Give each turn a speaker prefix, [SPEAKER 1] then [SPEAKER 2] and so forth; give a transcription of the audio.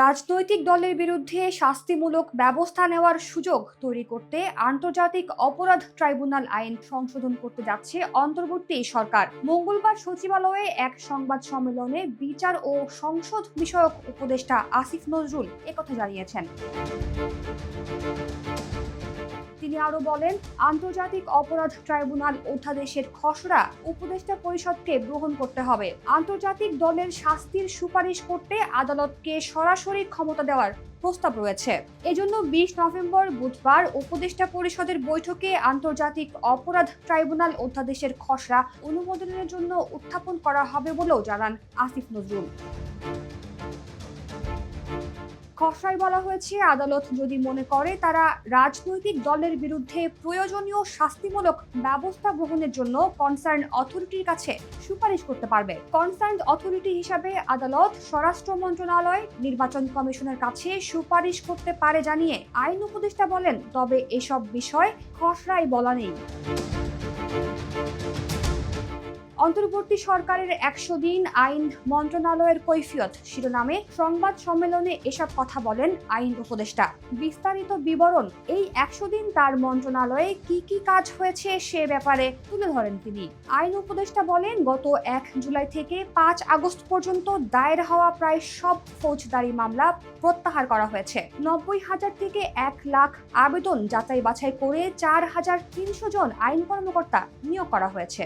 [SPEAKER 1] রাজনৈতিক দলের বিরুদ্ধে শাস্তিমূলক ব্যবস্থা নেওয়ার সুযোগ তৈরি করতে আন্তর্জাতিক অপরাধ ট্রাইব্যুনাল আইন সংশোধন করতে যাচ্ছে অন্তর্বর্তী সরকার। মঙ্গলবার সচিবালয়ে এক সংবাদ সম্মেলনে বিচার ও সংসদ বিষয়ক উপদেষ্টা আসিফ নজরুল একথা জানিয়েছেন। তিনি আরো বলেন, আন্তর্জাতিক অপরাধ ট্রাইব্যুনাল অধ্যাদেশের খসড়া উপদেষ্টা পরিষদকে গ্রহণ করতে হবে। আন্তর্জাতিক দলের শাস্তির সুপারিশ করতে আদালতকে সরাসরি ক্ষমতা দেওয়ার প্রস্তাব রয়েছে। এজন্য 20 নভেম্বর বুধবার উপদেষ্টা পরিষদের বৈঠকে আন্তর্জাতিক অপরাধ ট্রাইব্যুনাল অধ্যাদেশের খসড়া অনুমোদনের জন্য উত্থাপন করা হবে বলেও জানান আসিফ নজরুল। খসড়ায় বলা হয়েছে, আদালত যদি মনে করে তারা রাজনৈতিক দলের বিরুদ্ধে প্রয়োজনীয় শাস্তিমূলক ব্যবস্থা গ্রহণের জন্য কনসার্ন অথরিটির কাছে সুপারিশ করতে পারবে। কনসার্ন অথরিটি হিসাবে আদালত স্বরাষ্ট্র মন্ত্রণালয়, নির্বাচন কমিশনের কাছে সুপারিশ করতে পারে জানিয়ে আইন উপদেষ্টা বলেন, তবে এসব বিষয় খসড়ায় বলা নেই। অন্তর্বর্তী সরকারের 100 দিন আইন মন্ত্রণালয়ের কৈফিয়ত শিরোনামে সংবাদ সম্মেলনে এসব কথা বলেন আইন উপদেষ্টা। বিস্তারিত বিবরণ এই 100 দিন তার মন্ত্রণালয়ে কি কি কাজ হয়েছে সে ব্যাপারে তুলে ধরেন তিনি। আইন উপদেষ্টা বলেন, গত 1 জুলাই থেকে 5 আগস্ট পর্যন্ত দায়ের হওয়া প্রায় সব ফৌজদারি মামলা প্রত্যাহার করা হয়েছে। 90,000 থেকে 1 লাখ আবেদন যাচাই বাছাই করে 4,300 জন আইন কর্মকর্তা নিয়োগ করা হয়েছে।